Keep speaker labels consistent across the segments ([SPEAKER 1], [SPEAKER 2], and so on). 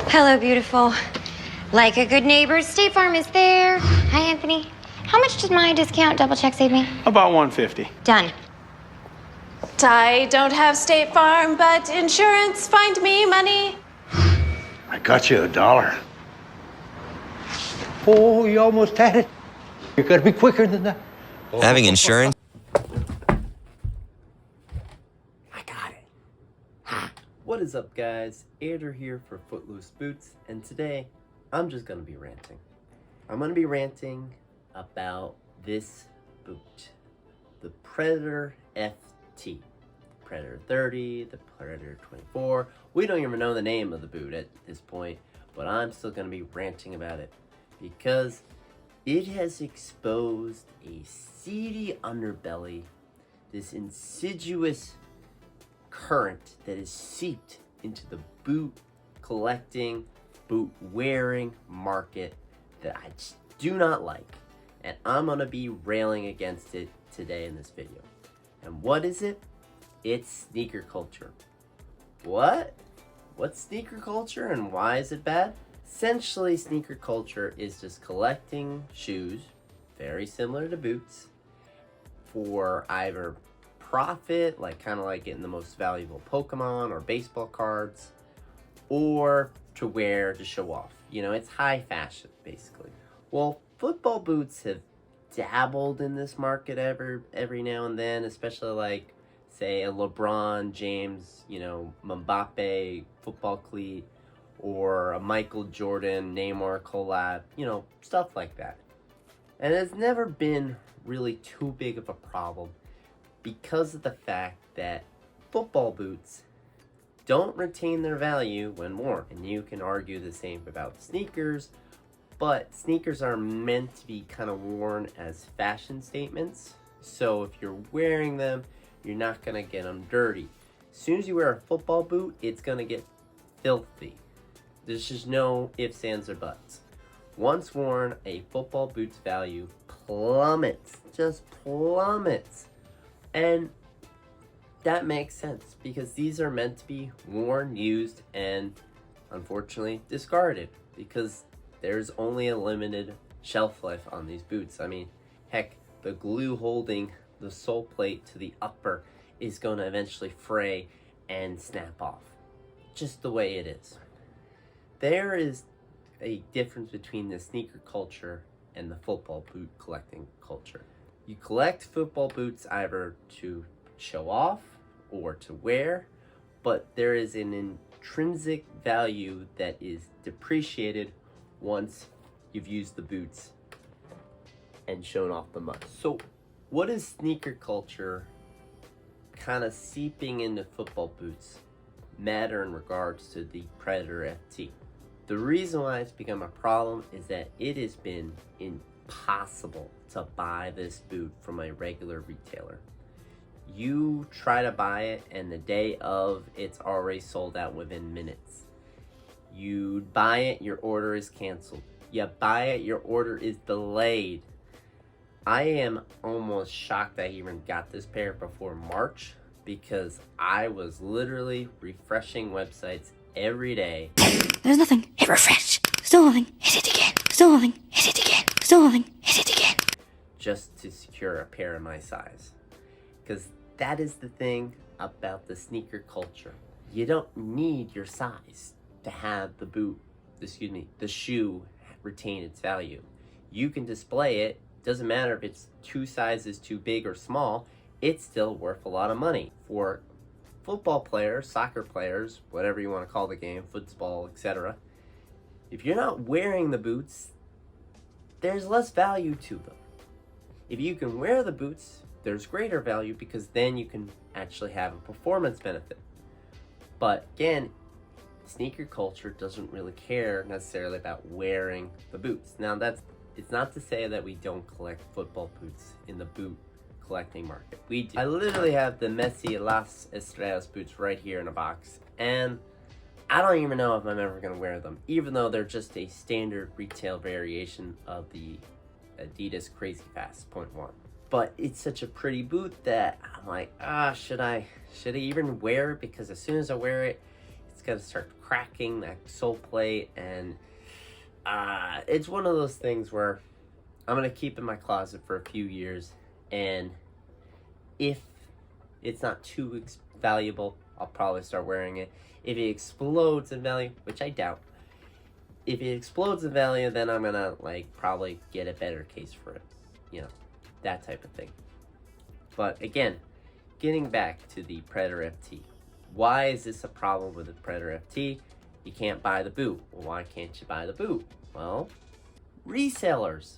[SPEAKER 1] Hello, beautiful. Like a good neighbor, State Farm is there. Hi, Anthony. How much did my discount double check save me?
[SPEAKER 2] About $150.
[SPEAKER 1] Done.
[SPEAKER 3] I don't have State Farm, but insurance, find me money.
[SPEAKER 4] I got you $1. Oh, you almost had it. You gotta be quicker than that.
[SPEAKER 5] Having insurance.
[SPEAKER 6] I got it. Ha. What is up, guys? Ader here for Footloose Boots, and today I'm just gonna be ranting. I'm gonna be ranting about this boot, the Predator FT. Predator 30, the Predator 24. We don't even know the name of the boot at this point, but I'm still gonna be ranting about it because it has exposed a seedy underbelly, this insidious current that is seeped into the boot collecting, boot wearing market that I just do not like. And I'm gonna be railing against it today in this video. And what is it? It's sneaker culture. What? What's sneaker culture and why is it bad? Essentially, sneaker culture is just collecting shoes, very similar to boots, for either profit, like kind of like getting the most valuable Pokemon or baseball cards, or to wear to show off. You know, it's high fashion, basically. Well, football boots have dabbled in this market every now and then, especially like, say, a LeBron James, you know, Mbappe football cleat, or a Michael Jordan Neymar collab, you know, stuff like that. And it's never been really too big of a problem because of the fact that football boots don't retain their value when worn. And you can argue the same about sneakers, but sneakers are meant to be kind of worn as fashion statements. So if you're wearing them, you're not gonna get them dirty. As soon as you wear a football boot, it's gonna get filthy. There's just no ifs, ands, or buts. Once worn, a football boot's value plummets, just plummets. And that makes sense because these are meant to be worn, used, and unfortunately discarded because there's only a limited shelf life on these boots. I mean, heck, the glue holding the sole plate to the upper is going to eventually fray and snap off. Just the way it is. There is a difference between the sneaker culture and the football boot collecting culture. You collect football boots either to show off or to wear, but there is an intrinsic value that is depreciated once you've used the boots and shown off the mud. So what is sneaker culture kind of seeping into football boots matter in regards to the Predator FT? The reason why it's become a problem is that it has been impossible to buy this boot from a regular retailer. You try to buy it and the day of, it's already sold out within minutes. You buy it, your order is canceled. You buy it, your order is delayed. I am almost shocked I even got this pair before March because I was literally refreshing websites every day.
[SPEAKER 7] There's nothing. Hit refresh. Still nothing. Hit it again. Still nothing. Hit it again. Still nothing. Hit it again.
[SPEAKER 6] Just to secure a pair of my size. Because that is the thing about the sneaker culture. You don't need your size to have the shoe retain its value. You can display it. Doesn't matter if it's 2 sizes too big or small, it's still worth a lot of money. For football players, soccer players, whatever you want to call the game, football, etc. If you're not wearing the boots, there's less value to them. If you can wear the boots, there's greater value because then you can actually have a performance benefit. But again, sneaker culture doesn't really care necessarily about wearing the boots. Now it's not to say that we don't collect football boots in the boot collecting market. We do. I literally have the Messi Las Estrellas boots right here in a box, and I don't even know if I'm ever going to wear them, even though they're just a standard retail variation of the Adidas Crazy Fast 0.1. But it's such a pretty boot that I'm like, should I even wear it? Because as soon as I wear it, it's gonna start cracking that sole plate, and it's one of those things where I'm gonna keep in my closet for a few years, and if it's not too valuable, I'll probably start wearing it. If it explodes in value, which I doubt, if it explodes in value, then I'm gonna like probably get a better case for it, you know, that type of thing. But again, getting back to the Predator FT, why is this a problem with the Predator FT? You can't buy the boot. Well, why can't you buy the boot? Well, resellers.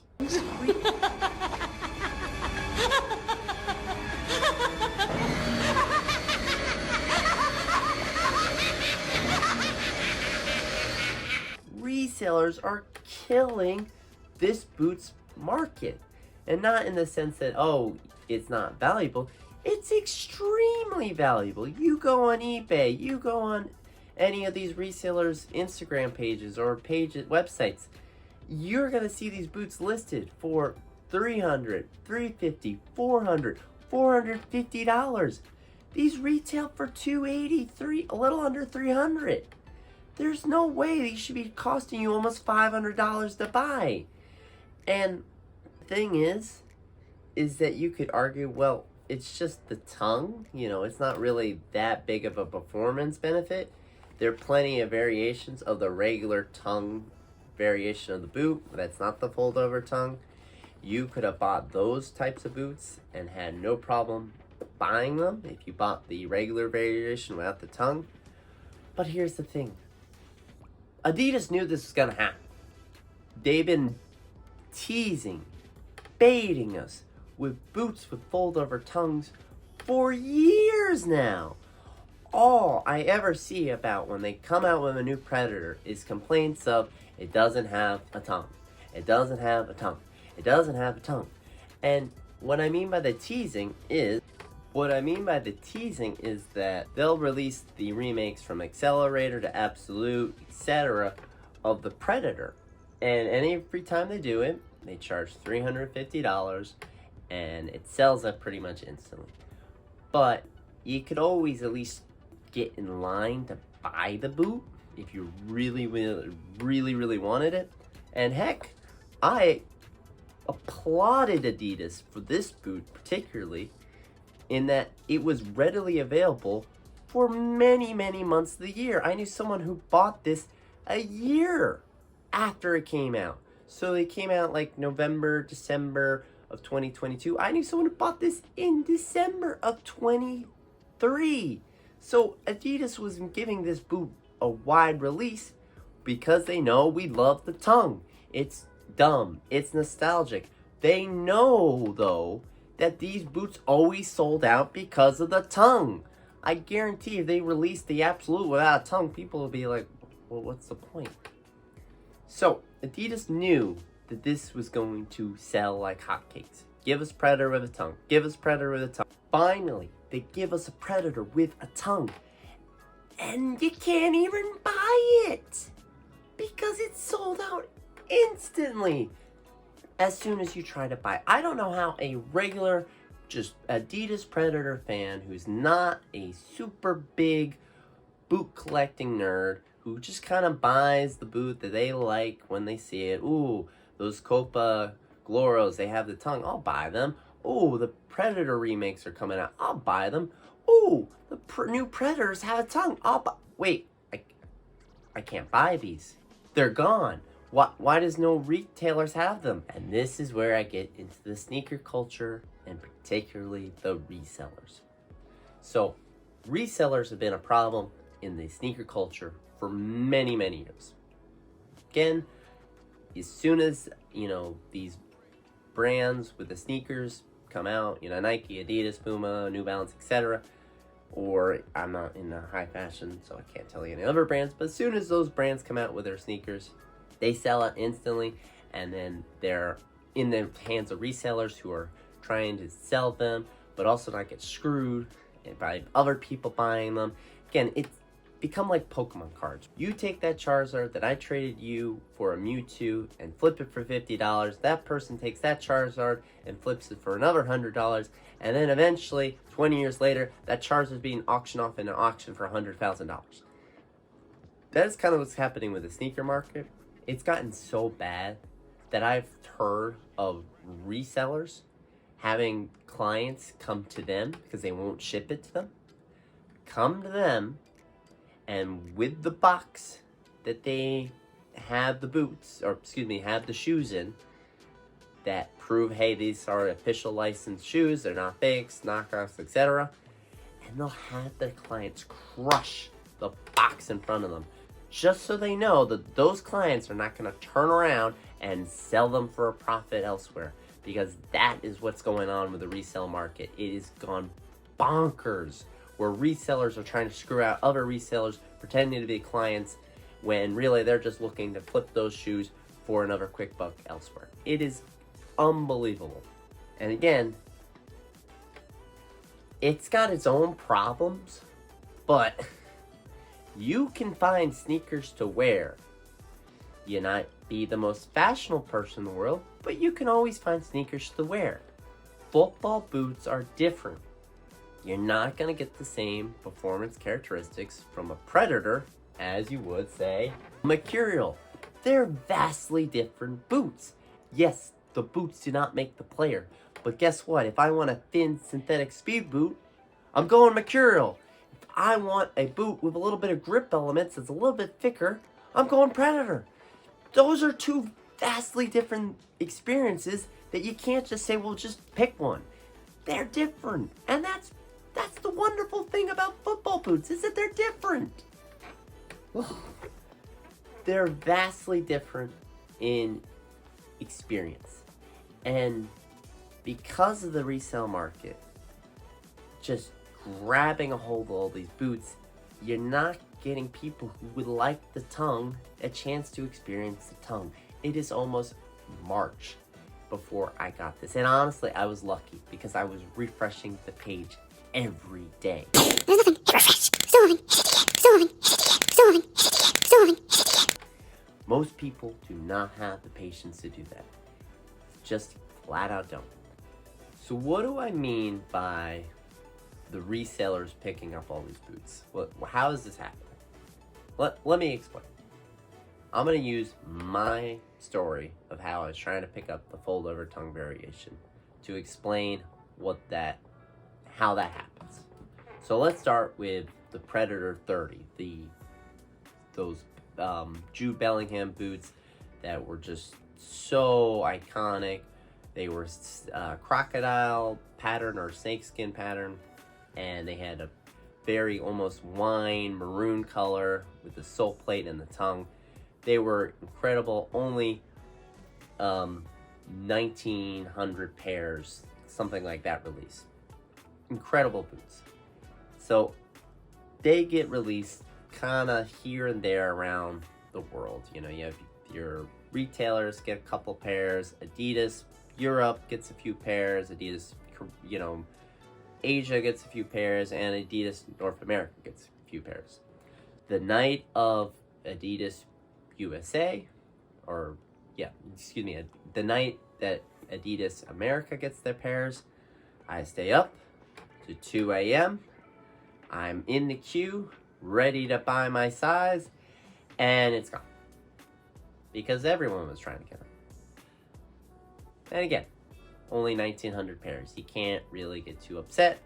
[SPEAKER 6] Resellers are killing this boot's market. And not in the sense that, oh, it's not valuable. It's extremely valuable. You go on eBay, you go on any of these resellers' Instagram pages or websites, you're gonna see these boots listed for $300, $350, $400, $450. These retail for $280, a little under $300. There's no way these should be costing you almost $500 to buy. And the thing is that you could argue, well, it's just the tongue, you know, it's not really that big of a performance benefit. There are plenty of variations of the regular tongue variation of the boot. That's not the fold over tongue. You could have bought those types of boots and had no problem buying them if you bought the regular variation without the tongue. But here's the thing. Adidas knew this was gonna happen. They've been teasing, baiting us with boots with fold over tongues for years now. All I ever see about when they come out with a new Predator is complaints of it doesn't have a tongue. It doesn't have a tongue. It doesn't have a tongue. And what I mean by the teasing is that they'll release the remakes from Accelerator to Absolute, etc. of the Predator. And every time they do it, they charge $350 and it sells up pretty much instantly. But you could always at least get in line to buy the boot if you really wanted it. And heck, I applauded Adidas for this boot particularly, in that it was readily available for many months of the year. I knew someone who bought this a year after it came out. So they came out like November, December of 2022. I knew someone who bought this in December of 23. So Adidas was giving this boot a wide release because they know we love the tongue. It's dumb. It's nostalgic. They know, though, that these boots always sold out because of the tongue. I guarantee if they released the Absolute without a tongue, people would be like, well, what's the point? So Adidas knew that this was going to sell like hotcakes. Give us Predator with a tongue. Give us Predator with a tongue. Finally, they give us a Predator with a tongue. And you can't even buy it because it's sold out instantly as soon as you try to buy it. I don't know how a regular, just Adidas Predator fan who's not a super big boot collecting nerd, who just kind of buys the boot that they like when they see it. Ooh, those Copa Gloros, they have the tongue. I'll buy them. Ooh, the Predator remakes are coming out. I'll buy them. Ooh, the new Predators have a tongue. Wait, I can't buy these. They're gone. Why does no retailers have them? And this is where I get into the sneaker culture, and particularly the resellers. So, resellers have been a problem in the sneaker culture for many years. Again, as soon as, you know, these brands with the sneakers come out, you know, Nike, Adidas, Puma, New Balance, etc., or I'm not in high fashion, so I can't tell you any other brands, but as soon as those brands come out with their sneakers, they sell out instantly, and then they're in the hands of resellers who are trying to sell them, but also not get screwed by other people buying them. Again, it's become like Pokemon cards. You take that Charizard that I traded you for a Mewtwo and flip it for $50. That person takes that Charizard and flips it for another $100. And then eventually, 20 years later, that Charizard is being auctioned off in an auction for $100,000. that is kind of what's happening with the sneaker market. It's gotten so bad that I've heard of resellers having clients come to them because they won't ship it to them. Come to them, and with the box that they have the boots, or excuse me, have the shoes in, that prove, hey, these are official licensed shoes, they're not fakes, knockoffs, etc. And they'll have their clients crush the box in front of them, just so they know that those clients are not going to turn around and sell them for a profit elsewhere. Because that is what's going on with the resale market. It has gone bonkers, where resellers are trying to screw out other resellers, pretending to be clients, when really they're just looking to flip those shoes for another quick buck elsewhere. It is unbelievable. And again, it's got its own problems, but you can find sneakers to wear. You not be the most fashionable person in the world, but you can always find sneakers to wear. Football boots are different. You're not going to get the same performance characteristics from a Predator as you would, say, Mercurial. They're vastly different boots. Yes, the boots do not make the player, but guess what? If I want a thin synthetic speed boot, I'm going Mercurial. If I want a boot with a little bit of grip elements that's a little bit thicker, I'm going Predator. Those are two vastly different experiences that you can't just say, well, just pick one. They're different. And that's the wonderful thing about football boots, is that they're different. They're vastly different in experience. And because of the resale market just grabbing a hold of all these boots, you're not getting people who would like the tongue a chance to experience the tongue. It is almost March before I got this. And honestly, I was lucky because I was refreshing the page every day.
[SPEAKER 7] There's nothing. Hit refresh. Stalling. Hit it again. Stalling. Hit it again. Stalling. Hit it again.
[SPEAKER 6] Most people do not have the patience to do that. Just flat out don't. So what do I mean by the resellers picking up all these boots? How is this happening? Let me explain. I'm going to use my story of how I was trying to pick up the fold over tongue variation to explain how that happens. So let's start with the Predator 30, those Jude Bellingham boots that were just so iconic. They were crocodile pattern or snakeskin pattern, and they had a very almost wine maroon color with the sole plate and the tongue. They were incredible. Only 1,900 pairs, something like that, released. Incredible boots. So they get released kind of here and there around the world. You know, you have your retailers get a couple pairs. Adidas Europe gets a few pairs. Adidas, you know, Asia gets a few pairs, and Adidas North America gets a few pairs. The night of Adidas USA, the night that Adidas America gets their pairs, I stay up to 2 a.m. I'm in the queue, ready to buy my size, and it's gone. Because everyone was trying to get them. And again, only 1,900 pairs. You can't really get too upset.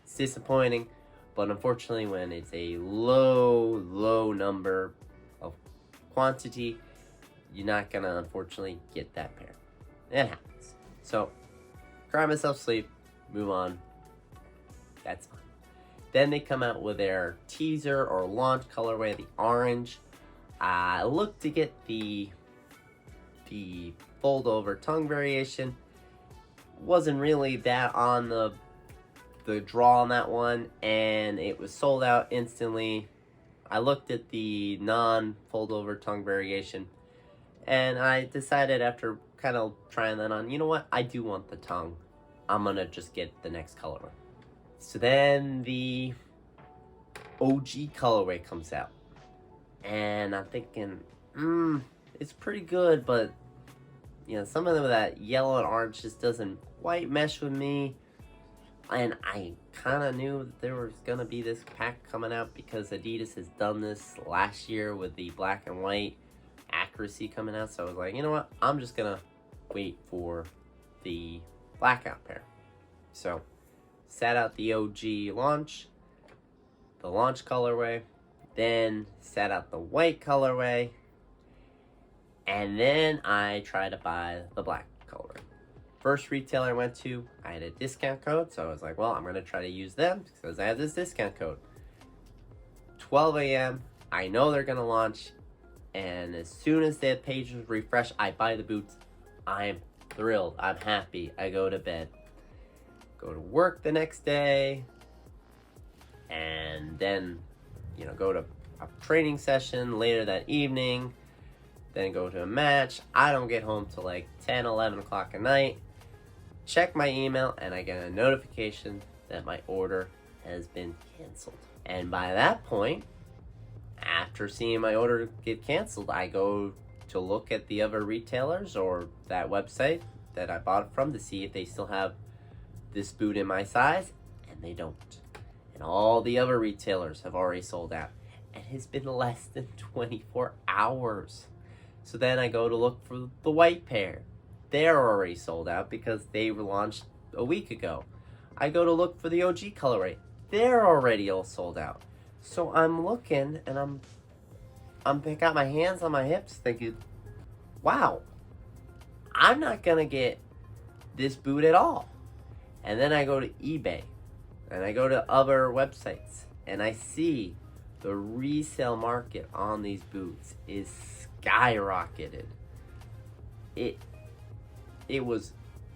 [SPEAKER 6] It's disappointing, but unfortunately when it's a low number of quantity, you're not gonna unfortunately get that pair. It happens. So, cry myself sleep, move on. That's fine. Then they come out with their teaser or launch colorway, the orange. I looked to get the fold over tongue variation. Wasn't really that on the draw on that one, and it was sold out instantly. I looked at the non fold over tongue variation, and I decided after kind of trying that on, you know what, I do want the tongue. I'm gonna just get the next colorway. So then the OG colorway comes out, and I'm thinking, it's pretty good, but you know, some of them, that yellow and orange just doesn't quite mesh with me. And I kind of knew that there was going to be this pack coming out because Adidas has done this last year with the black and white accuracy coming out. So I was like, you know what? I'm just going to wait for the blackout pair. So sat out the OG launch, the launch colorway, then sat out the white colorway, and then I tried to buy the black colorway. First retailer I went to, I had a discount code, so I was like, well, I'm going to try to use them because I have this discount code. 12 a.m., I know they're going to launch, and as soon as the pages refresh, I buy the boots. I'm thrilled. I'm happy. I go to bed. Go to work the next day, and then, go to a training session later that evening, then go to a match. I don't get home till like 10, 11 o'clock at night. Check my email, and I get a notification that my order has been canceled. And by that point, after seeing my order get canceled, I go to look at the other retailers or that website that I bought it from to see if they still have this boot in my size, and they don't. And all the other retailers have already sold out, and it's been less than 24 hours. So then I go to look for the white pair. They're already sold out because they were launched a week ago. I go to look for the OG colorway. They're already all sold out. So I'm looking, and I got my hands on my hips thinking, wow, I'm not gonna get this boot at all. And then I go to eBay, and I go to other websites, and I see the resale market on these boots is skyrocketed. It was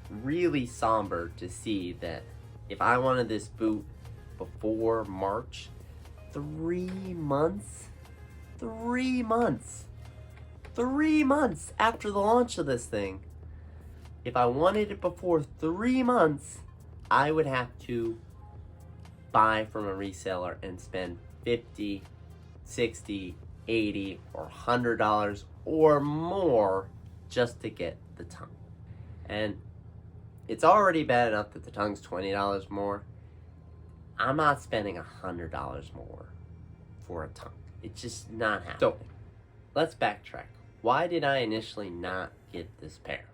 [SPEAKER 6] really somber to see that if I wanted this boot before March, 3 months after the launch of this thing, if I wanted it before 3 months, I would have to buy from a reseller and spend $50, $60, $80, or $100 or more just to get the tongue. And it's already bad enough that the tongue's $20 more. I'm not spending $100 more for a tongue. It's just not happening. So, let's backtrack. Why did I initially not get this pair?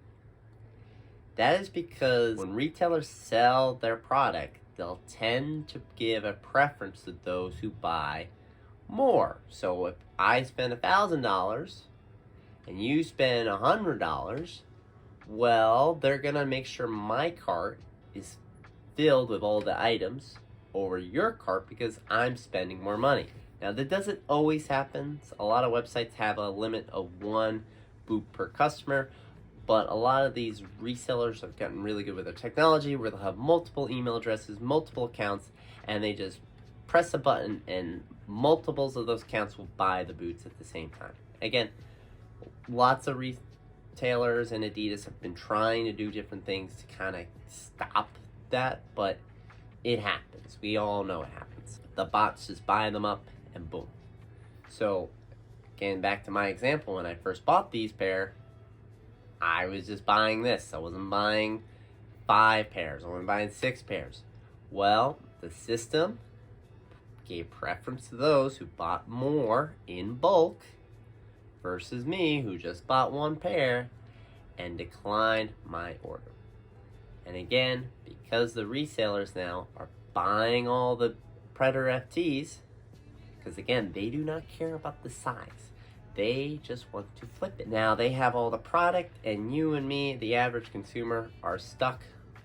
[SPEAKER 6] That is because when retailers sell their product, they'll tend to give a preference to those who buy more. So if I spend $1,000 and you spend $100, well, they're gonna make sure my cart is filled with all the items over your cart because I'm spending more money. Now, that doesn't always happen. A lot of websites have a limit of 1 boot per customer, but a lot of these resellers have gotten really good with their technology where they'll have multiple email addresses, multiple accounts, and they just press a button and multiples of those accounts will buy the boots at the same time. Again, lots of retailers and Adidas have been trying to do different things to kind of stop that, but it happens. We all know it happens. The bots just buy them up and boom. So, again, back to my example, when I first bought these pair, I was just buying this. I wasn't buying 5 pairs. I wasn't buying 6 pairs. Well, the system gave preference to those who bought more in bulk versus me, who just bought 1 pair and declined my order. And again, because the resellers now are buying all the Predator FTs, because again, they do not care about the size. They just want to flip it. Now they have all the product, and you and me, the average consumer, are stuck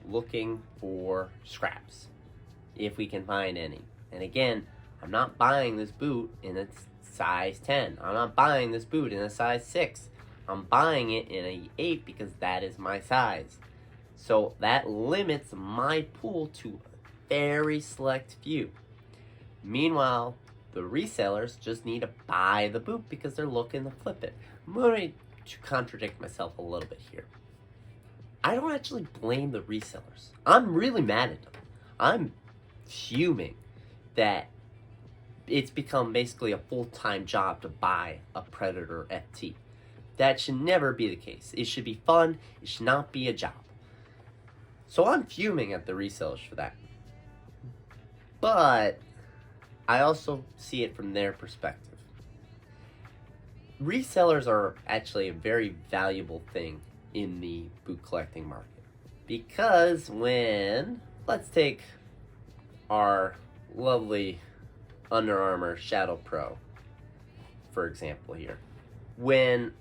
[SPEAKER 6] looking for scraps, if we can find any. And again, I'm not buying this boot in a size 10. I'm not buying this boot in a size 6. I'm buying it in a 8 because that is my size. So that limits my pool to a very select few. Meanwhile, the resellers just need to buy the boot because they're looking to flip it. I'm going to contradict myself a little bit here. I don't actually blame the resellers. I'm really mad at them. I'm fuming that it's become basically a full-time job to buy a Predator FT. That should never be the case. It should be fun. It should not be a job. So I'm fuming at the resellers for that. But I also see it from their perspective. Resellers are actually a very valuable thing in the boot collecting market. Because when, let's take our lovely Under Armour Shadow Pro, for example here. When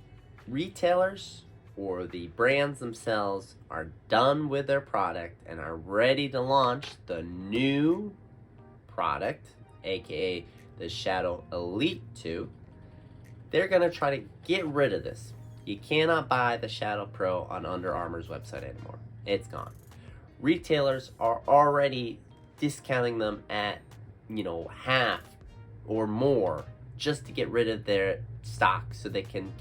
[SPEAKER 6] retailers or the brands themselves are done with their product and are ready to launch the new product, aka the Shadow Elite 2, they're going to try to get rid of this. You cannot buy the Shadow Pro on Under Armour's website anymore. It's gone. Retailers are already discounting them at, half or more just to get rid of their stock so they can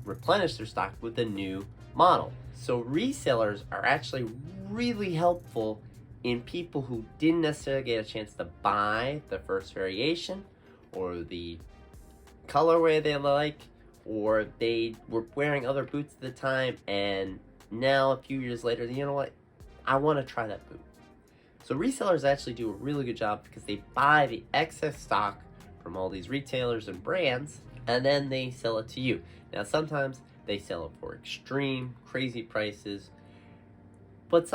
[SPEAKER 6] replenish their stock with a new model. So resellers are actually really helpful in people who didn't necessarily get a chance to buy the first variation or the colorway they like, or they were wearing other boots at the time and now a few years later, you know what, I want to try that boot. So resellers actually do a really good job because they buy the excess stock from all these retailers and brands and then they sell it to you. Now sometimes they sell it for extreme, crazy prices, but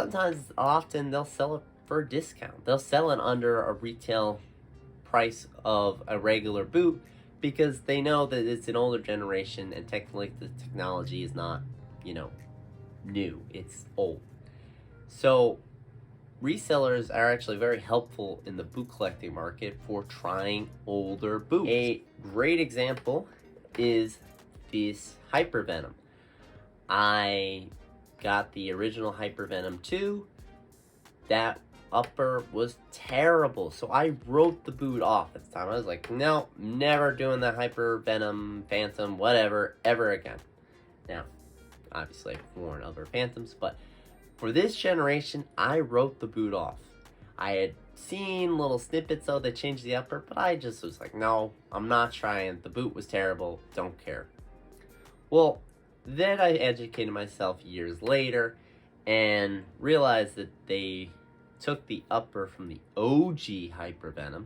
[SPEAKER 6] often they'll sell it for a discount. They'll sell it under a retail price of a regular boot because they know that it's an older generation and technically the technology is not, new, it's old. So resellers are actually very helpful in the boot collecting market for trying older boots. A great example is this Hypervenom. I got the original Hypervenom 2. That upper was terrible, so I wrote the boot off at the time. I was like, no, never doing the Hypervenom Phantom, whatever, ever again. Now, obviously I've worn other Phantoms, but for this generation, I wrote the boot off. I had seen little snippets though that changed the upper, but I just was like, no, I'm not trying. The boot was terrible, don't care. Well, then I educated myself years later and realized that they took the upper from the OG Hypervenom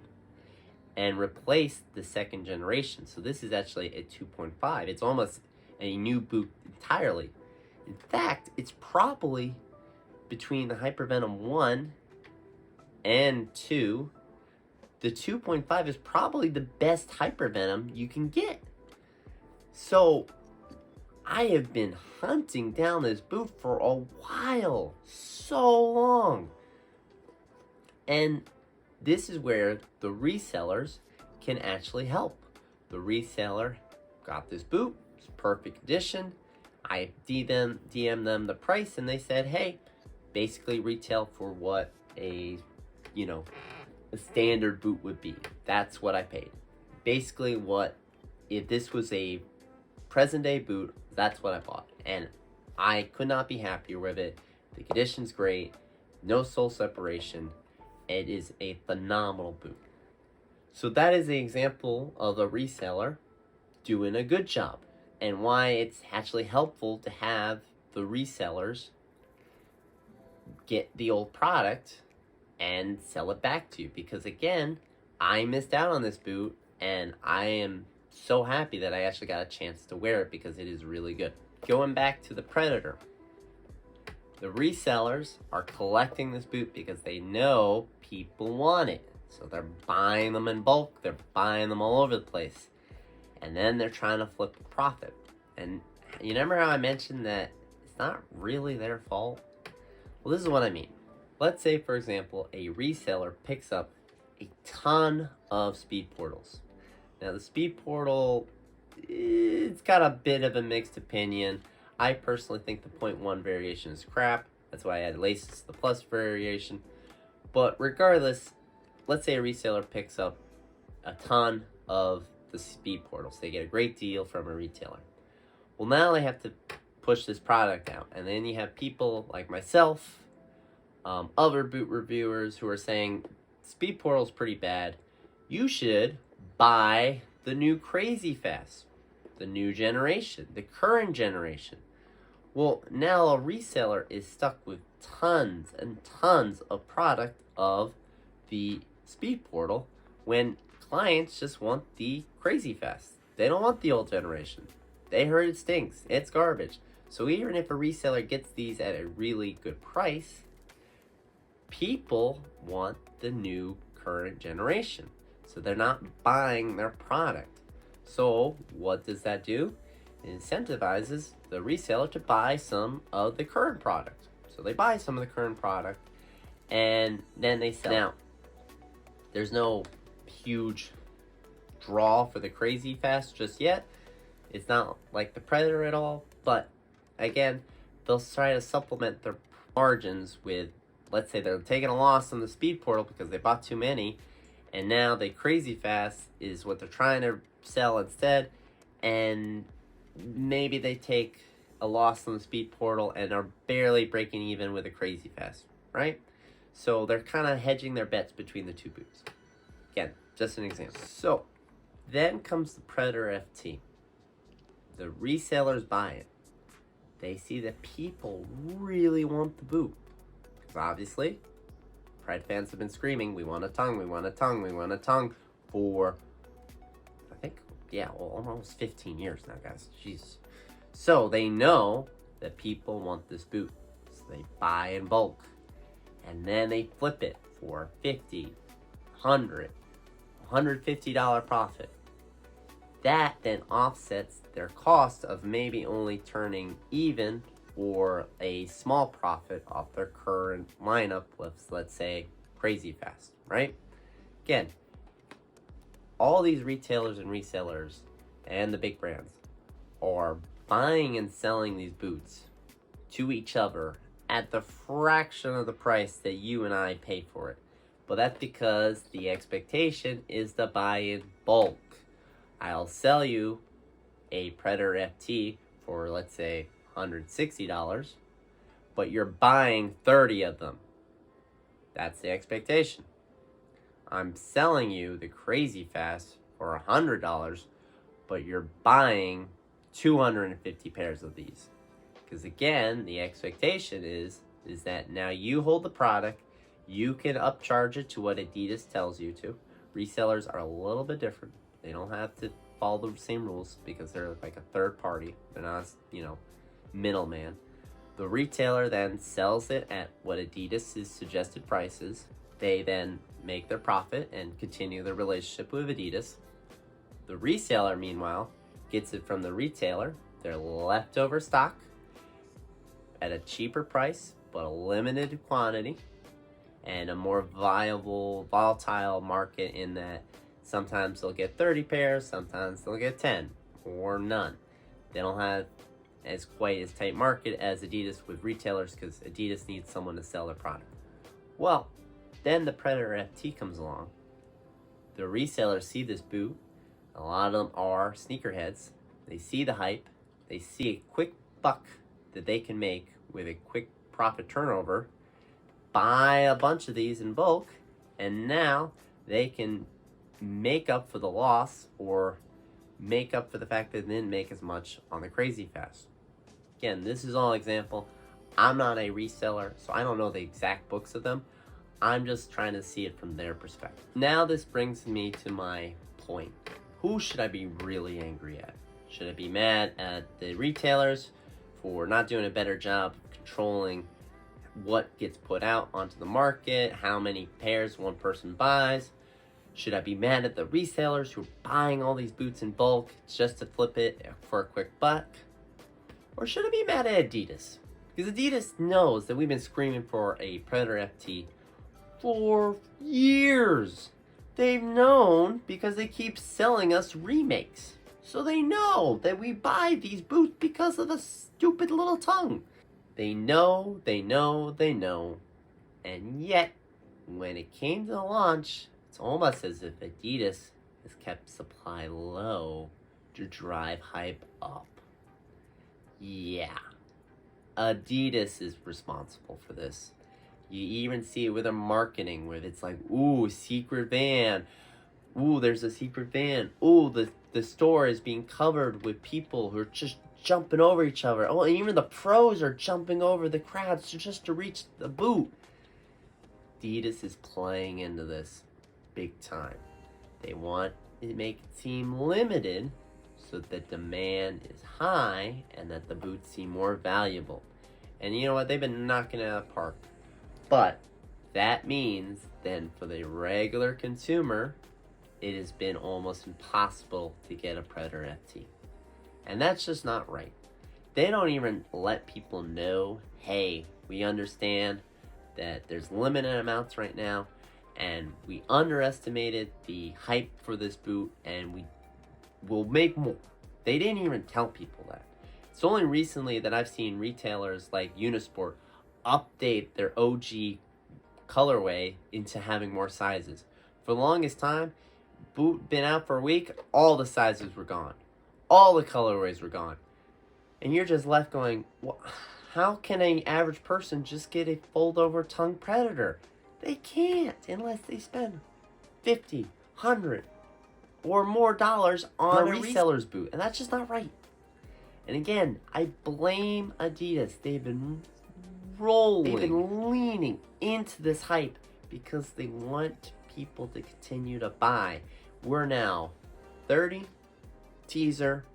[SPEAKER 6] and replaced the second generation. So this is actually a 2.5. It's almost a new boot entirely. In fact, it's probably between the Hypervenom 1 and 2, the 2.5 is probably the best Hypervenom you can get. So I have been hunting down this boot for a while, so long. And this is where the resellers can actually help. The reseller got this boot, it's perfect condition. I DM them the price and they said, hey, basically retail for what a standard boot would be. That's what I paid. Basically if this was a present day boot, that's what I bought. And I could not be happier with it. The condition's great, no sole separation. It is a phenomenal boot. So that is the example of a reseller doing a good job and why it's actually helpful to have the resellers get the old product and sell it back to you. Because again, I missed out on this boot and I am so happy that I actually got a chance to wear it because it is really good. Going back to the Predator, the resellers are collecting this boot because they know people want it. So they're buying them in bulk, they're buying them all over the place. And then they're trying to flip a profit. And you remember how I mentioned that it's not really their fault? Well, this is what I mean. Let's say, for example, a reseller picks up a ton of speed portals. Now, the speed portal, it's got a bit of a mixed opinion. I personally think the 0.1 variation is crap. That's why I added laces to the plus variation. But regardless, let's say a reseller picks up a ton of the speed portals. They get a great deal from a retailer. Well, now they have to push this product out. And then you have people like myself, other boot reviewers who are saying, speed portal's pretty bad. You should buy the new Crazy Fast, the new generation, the current generation. Well, now a reseller is stuck with tons and tons of product of the speed portal when clients just want the crazy fast. They don't want the old generation. They heard it stinks. It's garbage. So even if a reseller gets these at a really good price, people want the new current generation. So they're not buying their product. So what does that do? It incentivizes the reseller to buy some of the current product. So they buy some of the current product and then they sell. Now, there's no huge draw for the crazy fast just yet. It's not like the Predator at all, but again, they'll try to supplement their margins with, let's say they're taking a loss on the speed portal because they bought too many, and now the crazy fast is what they're trying to sell instead, and maybe they take a loss on the speed portal and are barely breaking even with a crazy fast, right? So they're kind of hedging their bets between the two boots. Again, just an example. So then comes the Predator FT. The resellers buy it. They see that people really want the boot. Because obviously, Pred fans have been screaming, we want a tongue, we want a tongue, we want a tongue for, I think, yeah, well, almost 15 years now, guys. Jeez. So they know that people want this boot. So they buy in bulk. And then they flip it for $50, $100, $150 profit. That then offsets their cost of maybe only turning even or a small profit off their current lineup with, let's say, crazy fast, right? Again, all these retailers and resellers and the big brands are buying and selling these boots to each other at the fraction of the price that you and I pay for it. But that's because the expectation is to buy in bulk. I'll sell you a Predator FT for, let's say, $160, but you're buying 30 of them. That's the expectation. I'm selling you the Crazy Fast for $100, but you're buying 250 pairs of these. Because again, the expectation is that now you hold the product, you can upcharge it to what Adidas tells you to. Resellers are a little bit different. They don't have to follow the same rules because they're like a third party. They're not, middleman. The retailer then sells it at what Adidas' suggested prices. They then make their profit and continue their relationship with Adidas. The reseller, meanwhile, gets it from the retailer, their leftover stock, at a cheaper price, but a limited quantity, and a more volatile market in that sometimes they'll get 30 pairs, sometimes they'll get 10 or none. They don't have as quite as tight market as Adidas with retailers because Adidas needs someone to sell their product. Well, then the Predator FT comes along. The resellers see this boot. A lot of them are sneakerheads. They see the hype. They see a quick buck that they can make with a quick profit turnover, buy a bunch of these in bulk, and now they can make up for the loss or make up for the fact that they didn't make as much on the Crazy Fast. Again, this is all example. I'm not a reseller, so I don't know the exact books of them. I'm just trying to see it from their perspective. Now this brings me to my point. Who should I be really angry at? Should I be mad at the retailers for not doing a better job controlling what gets put out onto the market, how many pairs one person buys? Should I be mad at the resellers who are buying all these boots in bulk just to flip it for a quick buck? Or should I be mad at Adidas? Because Adidas knows that we've been screaming for a Predator FT for years. They've known because they keep selling us remakes. So they know that we buy these boots because of the stupid little tongue. They know. And yet, when it came to the launch, it's almost as if Adidas has kept supply low to drive hype up. Yeah, Adidas is responsible for this. You even see it with their marketing, where it's like, ooh, secret van. Ooh, there's a secret van. Ooh, the store is being covered with people who are just jumping over each other. Oh, and even the pros are jumping over the crowds just to reach the boot. Adidas is playing into this. big time. They want to make it seem limited so that demand is high and that the boots seem more valuable. And you know what? They've been knocking it out of the park. But that means then for the regular consumer, it has been almost impossible to get a Predator FT. And that's just not right. They don't even let people know, hey, we understand that there's limited amounts right now, and we underestimated the hype for this boot, and we will make more. They didn't even tell people that. It's only recently that I've seen retailers like Unisport update their OG colorway into having more sizes. For the longest time, boot been out for a week, all the sizes were gone. All the colorways were gone. And you're just left going, well, how can an average person just get a fold-over tongue Predator? They can't unless they spend $50, $100, or more dollars on a reseller's boot. And that's just not right. And again, I blame Adidas. They've been leaning into this hype because they want people to continue to buy. We're now 30, teaser,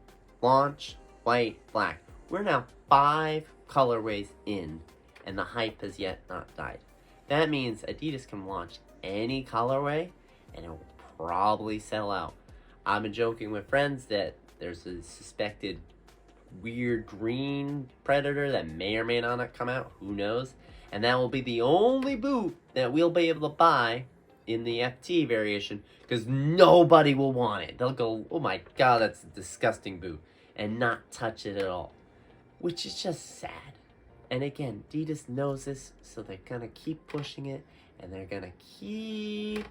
[SPEAKER 6] launch, white, black. We're now 5 colorways in, and the hype has yet not died. That means Adidas can launch any colorway, and it will probably sell out. I've been joking with friends that there's a suspected weird green Predator that may or may not come out. Who knows? And that will be the only boot that we'll be able to buy in the FT variation, because nobody will want it. They'll go, oh my god, that's a disgusting boot, and not touch it at all, which is just sad. And again, Adidas knows this, so they're gonna keep pushing it, and they're gonna keep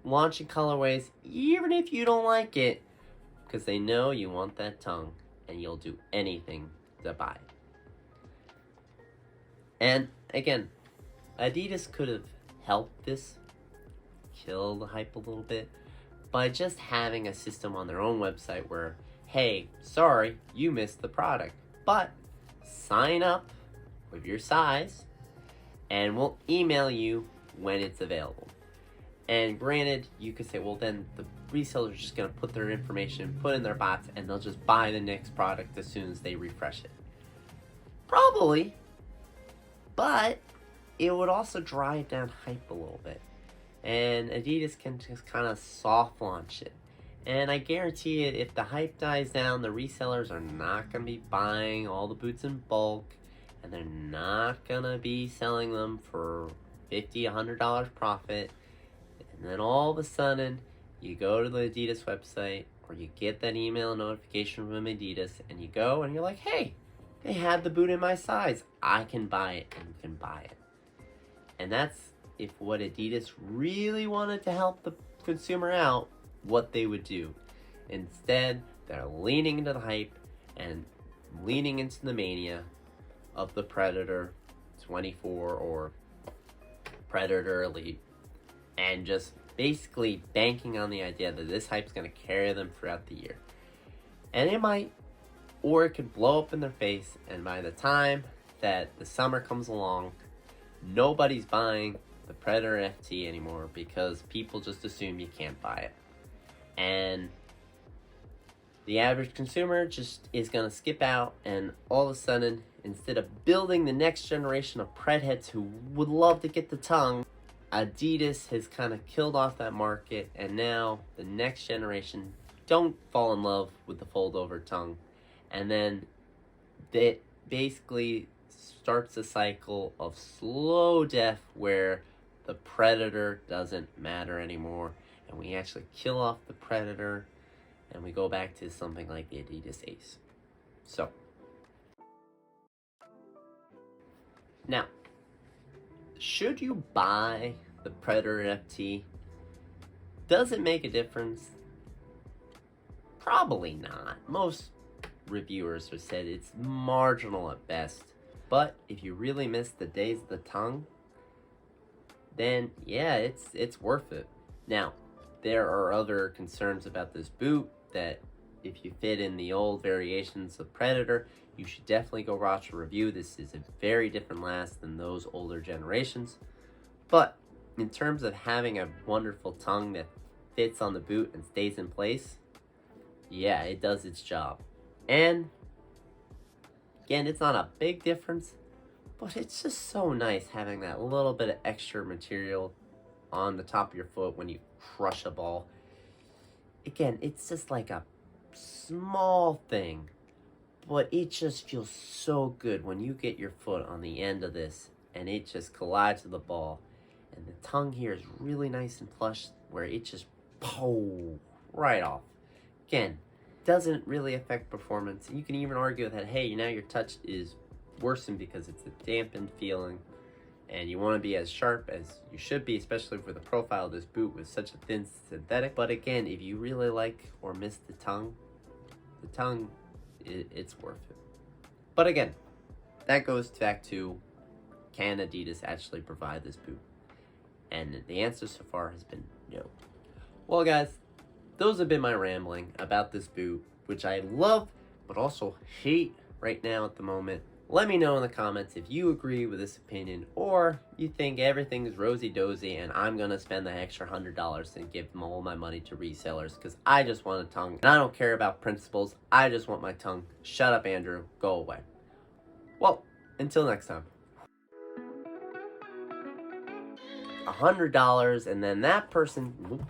[SPEAKER 6] launching colorways even if you don't like it, because they know you want that tongue and you'll do anything to buy it. And again, Adidas could have helped this kill the hype a little bit by just having a system on their own website where, hey, sorry, you missed the product, but sign up with your size and we'll email you when it's available. And granted, you could say, well, then the reseller's just going to put their information, put in their bots, and they'll just buy the next product as soon as they refresh it. Probably, but it would also drive down hype a little bit. And Adidas can just kind of soft launch it. And I guarantee it, if the hype dies down, the resellers are not going to be buying all the boots in bulk, and they're not going to be selling them for $50, $100 profit. And then all of a sudden, you go to the Adidas website, or you get that email notification from Adidas, and you go and you're like, hey, they have the boot in my size. I can buy it, and you can buy it. And that's, if what Adidas really wanted to help the consumer out, what they would do. Instead, they're leaning into the hype and leaning into the mania of the Predator 24 or Predator Elite, and just basically banking on the idea that this hype is going to carry them throughout the year. And it might, or it could blow up in their face, and by the time that the summer comes along, nobody's buying the Predator FT anymore because people just assume you can't buy it. And the average consumer just is going to skip out, and all of a sudden, instead of building the next generation of pred heads who would love to get the tongue, Adidas has kind of killed off that market, and now the next generation don't fall in love with the fold-over tongue. And then it basically starts a cycle of slow death where the Predator doesn't matter anymore, and we actually kill off the Predator, and we go back to something like the Adidas Ace. So, now, should you buy the Predator FT? Does it make a difference? Probably not. Most reviewers have said it's marginal at best. But if you really miss the days of the tongue, then yeah, it's worth it. Now, there are other concerns about this boot that if you fit in the old variations of Predator, you should definitely go watch a review. This is a very different last than those older generations. But in terms of having a wonderful tongue that fits on the boot and stays in place, yeah, it does its job. And again, it's not a big difference, but it's just so nice having that little bit of extra material on the top of your foot when you crush a ball. Again, it's just like a small thing, but it just feels so good when you get your foot on the end of this and it just collides with the ball. And the tongue here is really nice and plush where it just right off. Again, doesn't really affect performance. You can even argue that, hey, now your touch is worsened because it's a dampened feeling and you want to be as sharp as you should be, especially for the profile of this boot with such a thin synthetic. But again, if you really like or miss the tongue, it's worth it. But again, that goes back to, can Adidas actually provide this boot? And the answer so far has been no. Well guys, those have been my rambling about this boot, which I love but also hate right now at the moment. Let me know in the comments if you agree with this opinion or you think everything is rosy-dozy and I'm gonna spend the extra $100 and give them all my money to resellers because I just want a tongue and I don't care about principles. I just want my tongue. Shut up, Andrew. Go away. Well, until next time. $100 and then that person